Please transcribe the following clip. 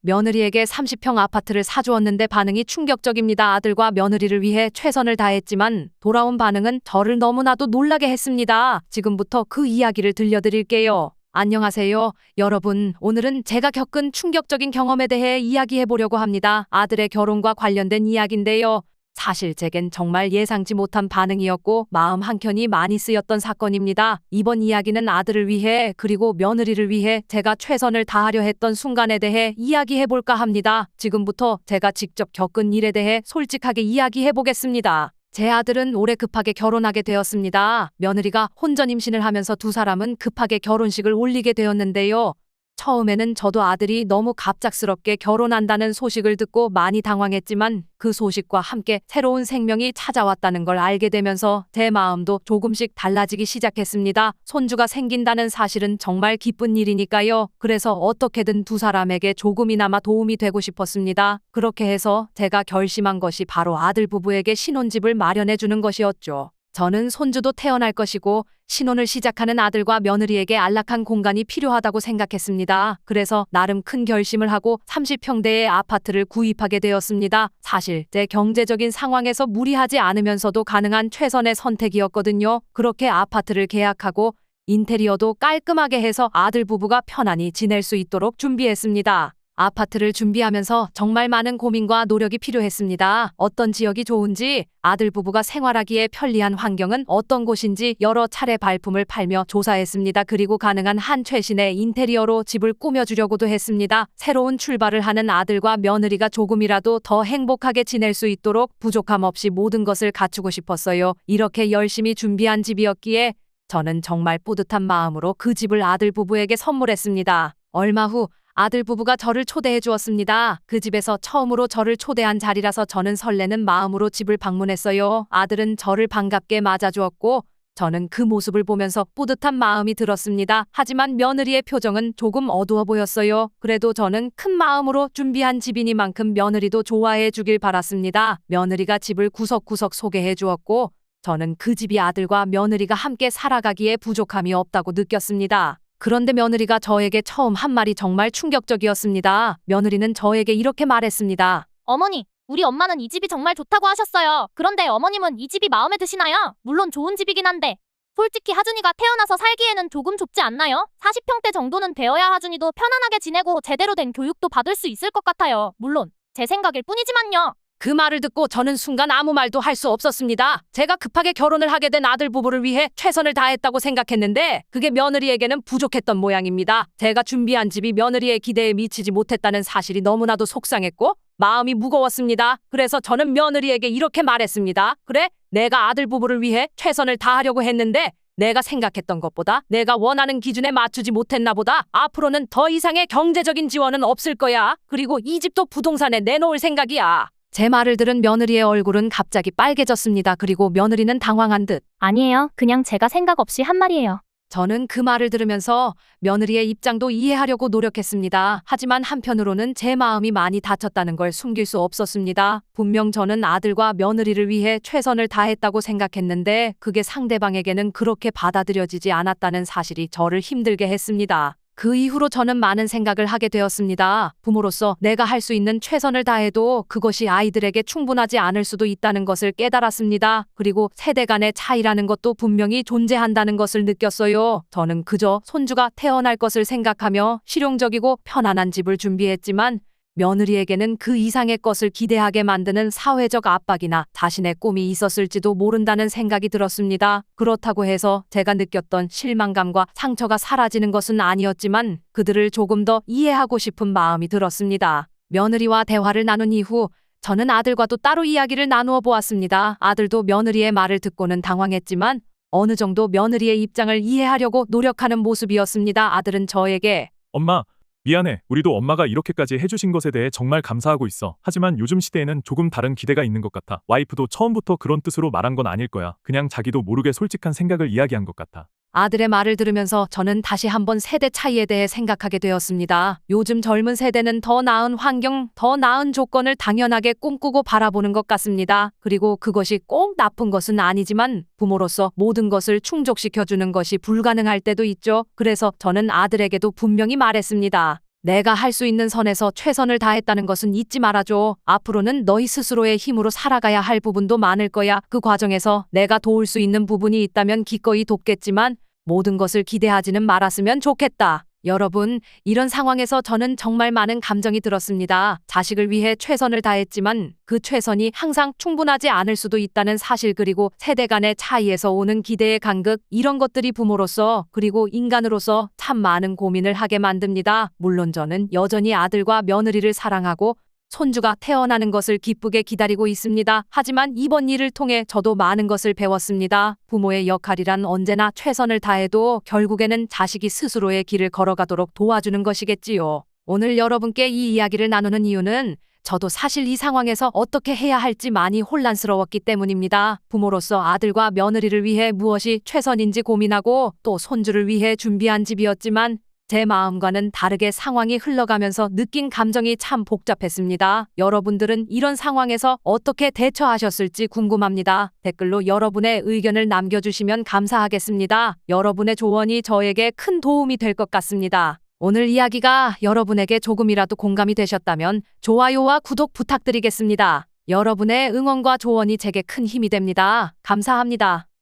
며느리에게 30평 아파트를 사주었는데 반응이 충격적입니다. 아들과 며느리를 위해 최선을 다했지만 돌아온 반응은 저를 너무나도 놀라게 했습니다. 지금부터 그 이야기를 들려드릴게요. 안녕하세요, 여러분. 오늘은 제가 겪은 충격적인 경험에 대해 이야기해 보려고 합니다. 아들의 결혼과 관련된 이야기인데요. 사실 제겐 정말 예상치 못한 반응이었고 마음 한켠이 많이 쓰였던 사건입니다. 이번 이야기는 아들을 위해 그리고 며느리를 위해 제가 최선을 다하려 했던 순간에 대해 이야기해 볼까 합니다. 지금부터 제가 직접 겪은 일에 대해 솔직하게 이야기해 보겠습니다. 제 아들은 올해 급하게 결혼하게 되었습니다. 며느리가 혼전 임신을 하면서 두 사람은 급하게 결혼식을 올리게 되었는데요. 처음에는 저도 아들이 너무 갑작스럽게 결혼한다는 소식을 듣고 많이 당황했지만 그 소식과 함께 새로운 생명이 찾아왔다는 걸 알게 되면서 제 마음도 조금씩 달라지기 시작했습니다. 손주가 생긴다는 사실은 정말 기쁜 일이니까요. 그래서 어떻게든 두 사람에게 조금이나마 도움이 되고 싶었습니다. 그렇게 해서 제가 결심한 것이 바로 아들 부부에게 신혼집을 마련해 주는 것이었죠. 저는 손주도 태어날 것이고 신혼을 시작하는 아들과 며느리에게 안락한 공간이 필요하다고 생각했습니다. 그래서 나름 큰 결심을 하고 30평대의 아파트를 구입하게 되었습니다. 사실 제 경제적인 상황에서 무리하지 않으면서도 가능한 최선의 선택이었거든요. 그렇게 아파트를 계약하고 인테리어도 깔끔하게 해서 아들 부부가 편안히 지낼 수 있도록 준비했습니다. 아파트를 준비하면서 정말 많은 고민과 노력이 필요했습니다. 어떤 지역이 좋은지, 아들 부부가 생활하기에 편리한 환경은 어떤 곳인지 여러 차례 발품을 팔며 조사했습니다. 그리고 가능한 한 최신의 인테리어로 집을 꾸며주려고도 했습니다. 새로운 출발을 하는 아들과 며느리가 조금이라도 더 행복하게 지낼 수 있도록 부족함 없이 모든 것을 갖추고 싶었어요. 이렇게 열심히 준비한 집이었기에 저는 정말 뿌듯한 마음으로 그 집을 아들 부부에게 선물했습니다. 얼마 후 아들 부부가 저를 초대해 주었습니다. 그 집에서 처음으로 저를 초대한 자리라서 저는 설레는 마음으로 집을 방문했어요. 아들은 저를 반갑게 맞아주었고 저는 그 모습을 보면서 뿌듯한 마음이 들었습니다. 하지만 며느리의 표정은 조금 어두워 보였어요. 그래도 저는 큰 마음으로 준비한 집이니만큼 며느리도 좋아해 주길 바랐습니다. 며느리가 집을 구석구석 소개해 주었고 저는 그 집이 아들과 며느리가 함께 살아가기에 부족함이 없다고 느꼈습니다. 그런데 며느리가 저에게 처음 한 말이 정말 충격적이었습니다. 며느리는 저에게 이렇게 말했습니다. 어머니, 우리 엄마는 이 집이 정말 좋다고 하셨어요. 그런데 어머님은 이 집이 마음에 드시나요? 물론 좋은 집이긴 한데 솔직히 하준이가 태어나서 살기에는 조금 좁지 않나요? 40평대 정도는 되어야 하준이도 편안하게 지내고 제대로 된 교육도 받을 수 있을 것 같아요. 물론 제 생각일 뿐이지만요. 그 말을 듣고 저는 순간 아무 말도 할 수 없었습니다. 제가 급하게 결혼을 하게 된 아들 부부를 위해 최선을 다했다고 생각했는데 그게 며느리에게는 부족했던 모양입니다. 제가 준비한 집이 며느리의 기대에 미치지 못했다는 사실이 너무나도 속상했고 마음이 무거웠습니다. 그래서 저는 며느리에게 이렇게 말했습니다. 그래, 내가 아들 부부를 위해 최선을 다하려고 했는데 내가 생각했던 것보다 내가 원하는 기준에 맞추지 못했나 보다. 앞으로는 더 이상의 경제적인 지원은 없을 거야. 그리고 이 집도 부동산에 내놓을 생각이야. 제 말을 들은 며느리의 얼굴은 갑자기 빨개졌습니다. 그리고 며느리는 당황한 듯 아니에요. 그냥 제가 생각 없이 한 말이에요. 저는 그 말을 들으면서 며느리의 입장도 이해하려고 노력했습니다. 하지만 한편으로는 제 마음이 많이 다쳤다는 걸 숨길 수 없었습니다. 분명 저는 아들과 며느리를 위해 최선을 다했다고 생각했는데 그게 상대방에게는 그렇게 받아들여지지 않았다는 사실이 저를 힘들게 했습니다. 그 이후로 저는 많은 생각을 하게 되었습니다. 부모로서 내가 할 수 있는 최선을 다해도 그것이 아이들에게 충분하지 않을 수도 있다는 것을 깨달았습니다. 그리고 세대 간의 차이라는 것도 분명히 존재한다는 것을 느꼈어요. 저는 그저 손주가 태어날 것을 생각하며 실용적이고 편안한 집을 준비했지만 며느리에게는 그 이상의 것을 기대하게 만드는 사회적 압박이나 자신의 꿈이 있었을지도 모른다는 생각이 들었습니다. 그렇다고 해서 제가 느꼈던 실망감과 상처가 사라지는 것은 아니었지만 그들을 조금 더 이해하고 싶은 마음이 들었습니다. 며느리와 대화를 나눈 이후 저는 아들과도 따로 이야기를 나누어 보았습니다. 아들도 며느리의 말을 듣고는 당황했지만 어느 정도 며느리의 입장을 이해하려고 노력하는 모습이었습니다. 아들은 저에게 엄마, 미안해. 우리도 엄마가 이렇게까지 해주신 것에 대해 정말 감사하고 있어. 하지만 요즘 시대에는 조금 다른 기대가 있는 것 같아. 와이프도 처음부터 그런 뜻으로 말한 건 아닐 거야. 그냥 자기도 모르게 솔직한 생각을 이야기한 것 같아. 아들의 말을 들으면서 저는 다시 한번 세대 차이에 대해 생각하게 되었습니다. 요즘 젊은 세대는 더 나은 환경, 더 나은 조건을 당연하게 꿈꾸고 바라보는 것 같습니다. 그리고 그것이 꼭 나쁜 것은 아니지만 부모로서 모든 것을 충족시켜주는 것이 불가능할 때도 있죠. 그래서 저는 아들에게도 분명히 말했습니다. 내가 할 수 있는 선에서 최선을 다했다는 것은 잊지 말아줘. 앞으로는 너희 스스로의 힘으로 살아가야 할 부분도 많을 거야. 그 과정에서 내가 도울 수 있는 부분이 있다면 기꺼이 돕겠지만 모든 것을 기대하지는 말았으면 좋겠다. 여러분, 이런 상황에서 저는 정말 많은 감정이 들었습니다. 자식을 위해 최선을 다했지만 그 최선이 항상 충분하지 않을 수도 있다는 사실, 그리고 세대 간의 차이에서 오는 기대의 간극, 이런 것들이 부모로서 그리고 인간으로서 참 많은 고민을 하게 만듭니다. 물론 저는 여전히 아들과 며느리를 사랑하고 손주가 태어나는 것을 기쁘게 기다리고 있습니다. 하지만 이번 일을 통해 저도 많은 것을 배웠습니다. 부모의 역할이란 언제나 최선을 다해도 결국에는 자식이 스스로의 길을 걸어가도록 도와주는 것이겠지요. 오늘 여러분께 이 이야기를 나누는 이유는 저도 사실 이 상황에서 어떻게 해야 할지 많이 혼란스러웠기 때문입니다. 부모로서 아들과 며느리를 위해 무엇이 최선인지 고민하고 또 손주를 위해 준비한 집이었지만 제 마음과는 다르게 상황이 흘러가면서 느낀 감정이 참 복잡했습니다. 여러분들은 이런 상황에서 어떻게 대처하셨을지 궁금합니다. 댓글로 여러분의 의견을 남겨주시면 감사하겠습니다. 여러분의 조언이 저에게 큰 도움이 될 것 같습니다. 오늘 이야기가 여러분에게 조금이라도 공감이 되셨다면 좋아요와 구독 부탁드리겠습니다. 여러분의 응원과 조언이 제게 큰 힘이 됩니다. 감사합니다.